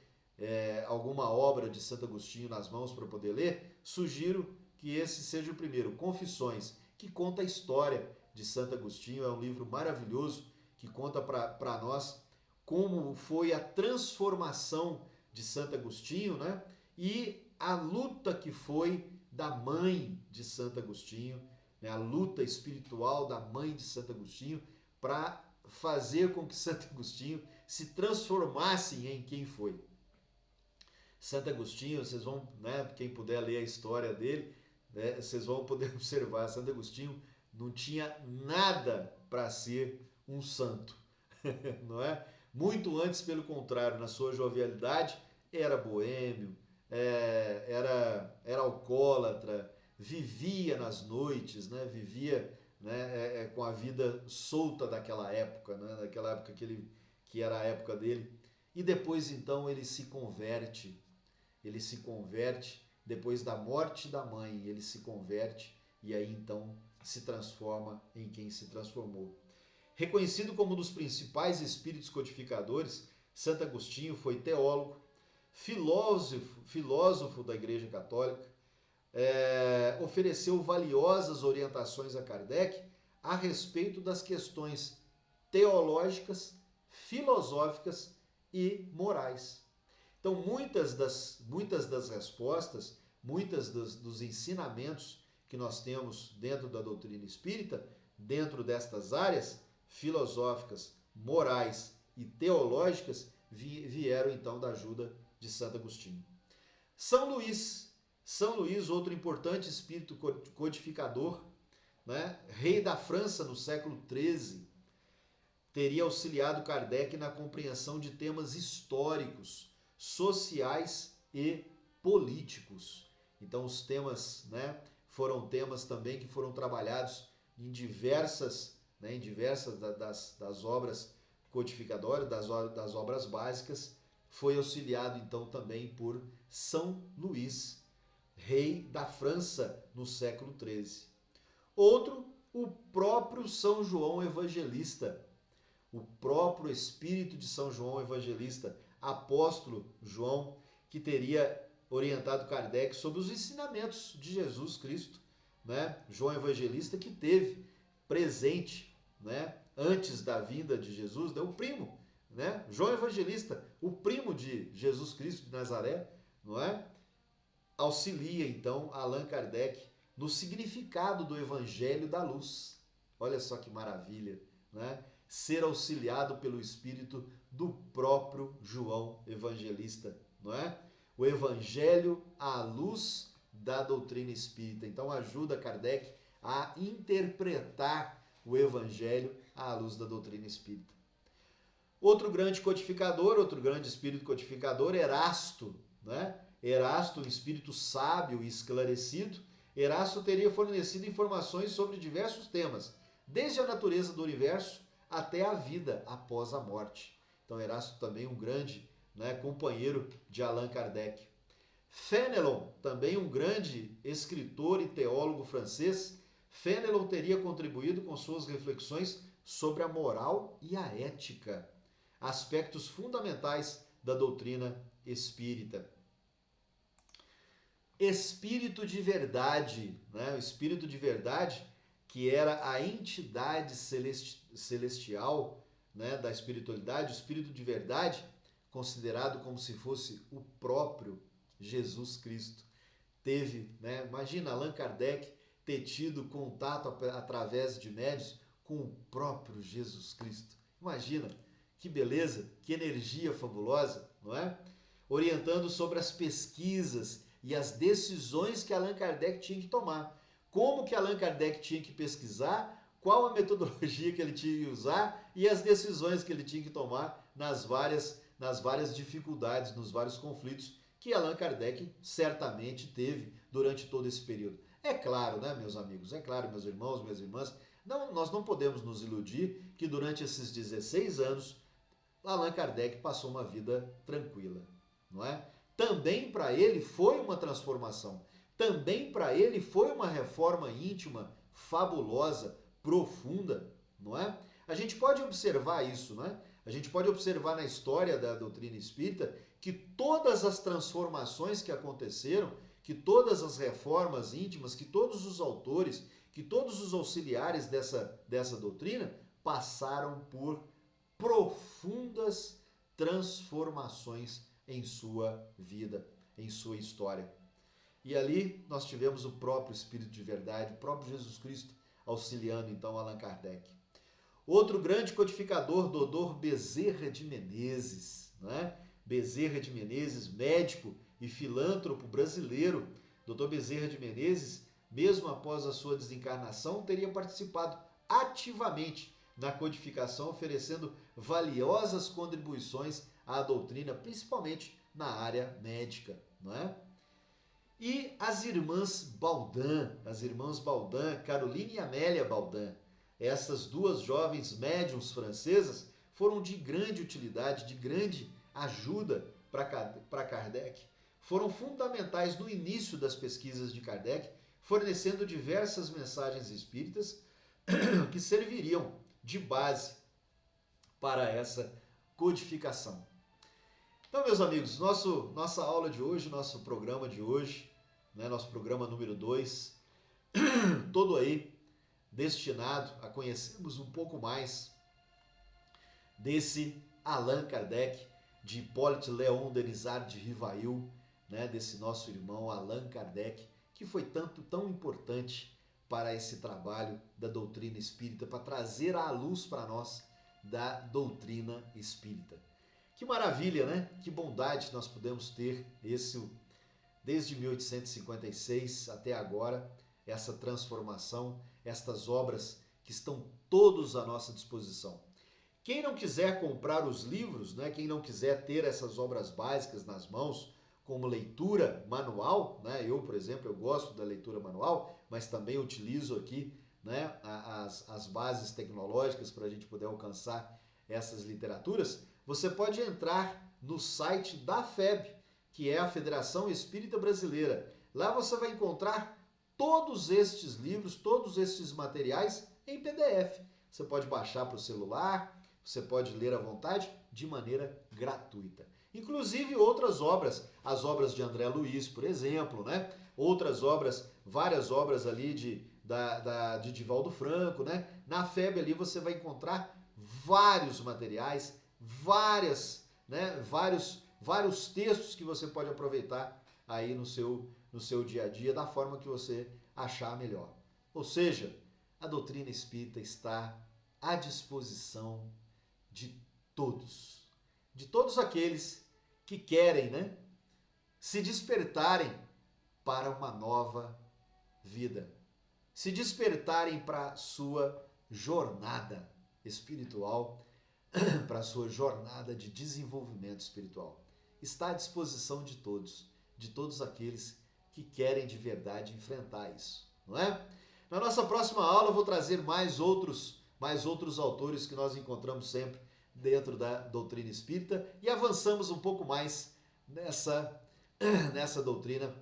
alguma obra de Santo Agostinho nas mãos para poder ler, sugiro que esse seja o primeiro, Confissões, que conta a história de Santo Agostinho. É um livro maravilhoso que conta para nós como foi a transformação de Santo Agostinho, né? E a luta que foi da mãe de Santo Agostinho, né? A luta espiritual da mãe de Santo Agostinho para fazer com que Santo Agostinho se transformasse em quem foi. Santo Agostinho, vocês vão, né, quem puder ler a história dele, né, vocês vão poder observar, Santo Agostinho não tinha nada para ser um santo, não é? Muito antes, pelo contrário, na sua jovialidade, era boêmio, era alcoólatra, vivia nas noites, né? Vivia, né, com a vida solta daquela época, né? Daquela época que era a época dele. E depois, então, ele se converte, depois da morte da mãe, ele se converte e aí, então, se transforma em quem se transformou. Reconhecido como um dos principais espíritos codificadores, Santo Agostinho foi teólogo, filósofo da Igreja Católica, ofereceu valiosas orientações a Kardec a respeito das questões teológicas, filosóficas e morais. Então, muitas das respostas, dos ensinamentos que nós temos dentro da doutrina espírita, dentro destas áreas filosóficas, morais e teológicas, vieram então da ajuda de Santo Agostinho. São Luís, outro importante espírito codificador, né? Rei da França no século XIII, teria auxiliado Kardec na compreensão de temas históricos, sociais e políticos. Então os temas, né, foram temas também que foram trabalhados em diversas das obras codificadoras, das obras básicas. Foi auxiliado então também por São Luís, rei da França no século XIII. Outro, o próprio São João Evangelista, o próprio espírito de São João Evangelista, apóstolo João, que teria orientado Kardec sobre os ensinamentos de Jesus Cristo, né? João Evangelista, que teve presente, né, antes da vinda de Jesus, né, o primo, né? João Evangelista, o primo de Jesus Cristo de Nazaré, não é? Auxilia então Allan Kardec no significado do Evangelho da Luz. Olha só que maravilha, né? Ser auxiliado pelo espírito do próprio João Evangelista não é? O Evangelho à luz da doutrina espírita. Então ajuda Kardec a interpretar o Evangelho à luz da doutrina espírita. Outro grande codificador, outro grande espírito codificador, Erasto, né? Erasto, um espírito sábio e esclarecido. Erasto teria fornecido informações sobre diversos temas, desde a natureza do universo até a vida após a morte. Então Erasto também um grande, né, companheiro de Allan Kardec. Fénelon, também um grande escritor e teólogo francês. Fénelon teria contribuído com suas reflexões sobre a moral e a ética, aspectos fundamentais da doutrina espírita. Espírito de verdade, né? O espírito de verdade, que era a entidade celestial, né, da espiritualidade, o espírito de verdade, considerado como se fosse o próprio Jesus Cristo. Teve, né? Imagina Allan Kardec ter tido contato através de médiuns com o próprio Jesus Cristo. Imagina, que beleza, que energia fabulosa, não é? Orientando sobre as pesquisas e as decisões que Allan Kardec tinha que tomar. Como que Allan Kardec tinha que pesquisar, qual a metodologia que ele tinha que usar e as decisões que ele tinha que tomar nas várias dificuldades, nos vários conflitos que Allan Kardec certamente teve durante todo esse período. É claro, né, meus amigos, é claro, meus irmãos, minhas irmãs, nós não podemos nos iludir que durante esses 16 anos Allan Kardec passou uma vida tranquila, não é? Também para ele foi uma transformação, também para ele foi uma reforma íntima, fabulosa, profunda, não é? A gente pode observar isso, não é? A gente pode observar na história da doutrina espírita que todas as transformações que aconteceram, que todas as reformas íntimas, que todos os autores, que todos os auxiliares dessa doutrina passaram por profundas transformações em sua vida, em sua história. E ali nós tivemos o próprio Espírito de Verdade, o próprio Jesus Cristo, auxiliando então Allan Kardec. Outro grande codificador, Dr. Bezerra de Menezes, né? Bezerra de Menezes, médico e filântropo brasileiro. Dr. Bezerra de Menezes, mesmo após a sua desencarnação, teria participado ativamente na codificação, oferecendo valiosas contribuições à doutrina, principalmente na área médica, não é? E as irmãs Baldin, Caroline e Amélia Baldin, essas duas jovens médiuns francesas foram de grande utilidade, de grande ajuda para Kardec. Foram fundamentais no início das pesquisas de Kardec, fornecendo diversas mensagens espíritas que serviriam de base para essa codificação. Então, meus amigos, nossa aula de hoje, nosso programa de hoje, né, nosso programa número 2, todo aí destinado a conhecermos um pouco mais desse Allan Kardec, de Hippolyte Léon Denisard de Rivail, né, desse nosso irmão Allan Kardec, que foi tão importante para esse trabalho da doutrina espírita, para trazer à luz para nós da doutrina espírita. Que maravilha, né? Que bondade nós podemos ter desde 1856 até agora, essa transformação, estas obras que estão todos à nossa disposição. Quem não quiser comprar os livros, né? Quem não quiser ter essas obras básicas nas mãos, como leitura manual, né? Eu, por exemplo, eu gosto da leitura manual, mas também utilizo aqui, né, as bases tecnológicas para a gente poder alcançar essas literaturas. Você pode entrar no site da FEB, que é a Federação Espírita Brasileira. Lá você vai encontrar todos estes livros, todos estes materiais em PDF. Você pode baixar para o celular, você pode ler à vontade de maneira gratuita. Inclusive outras obras, as obras de André Luiz, por exemplo, né? Outras obras, várias obras ali de Divaldo Franco, né? Na FEB ali você vai encontrar vários materiais, vários textos que você pode aproveitar aí no seu dia a dia, da forma que você achar melhor. Ou seja, a doutrina espírita está à disposição de todos aqueles que querem, né, se despertarem para uma nova vida, se despertarem para a sua jornada espiritual, para a sua jornada de desenvolvimento espiritual. Está à disposição de todos aqueles que querem de verdade enfrentar isso, não é? Na nossa próxima aula eu vou trazer mais outros autores que nós encontramos sempre dentro da doutrina espírita e avançamos um pouco mais nessa doutrina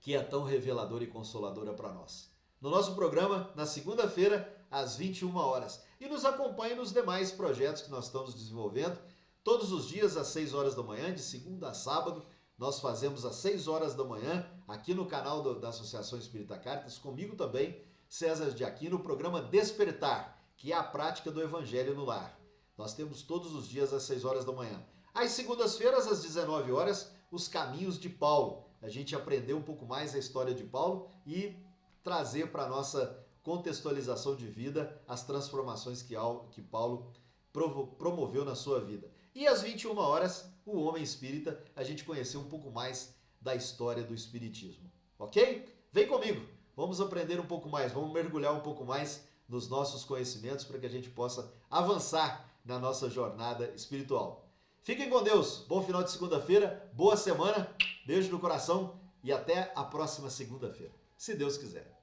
que é tão reveladora e consoladora para nós. No nosso programa, na segunda-feira, às 21 horas. E nos acompanhe nos demais projetos que nós estamos desenvolvendo. Todos os dias, às 6 horas da manhã, de segunda a sábado, nós fazemos às 6 horas da manhã, aqui no canal da Associação Espírita Caritas, comigo também, César de Aquino, o programa Despertar, que é a prática do Evangelho no Lar. Nós temos todos os dias às 6 horas da manhã. Às segundas-feiras, às 19 horas, os Caminhos de Paulo. A gente aprendeu um pouco mais a história de Paulo e trazer para a nossa contextualização de vida as transformações que Paulo promoveu na sua vida. E às 21 horas, o Homem Espírita, a gente conheceu um pouco mais da história do Espiritismo. Ok? Vem comigo, vamos aprender um pouco mais, vamos mergulhar um pouco mais nos nossos conhecimentos para que a gente possa avançar na nossa jornada espiritual. Fiquem com Deus, bom final de segunda-feira, boa semana, beijo no coração e até a próxima segunda-feira, se Deus quiser.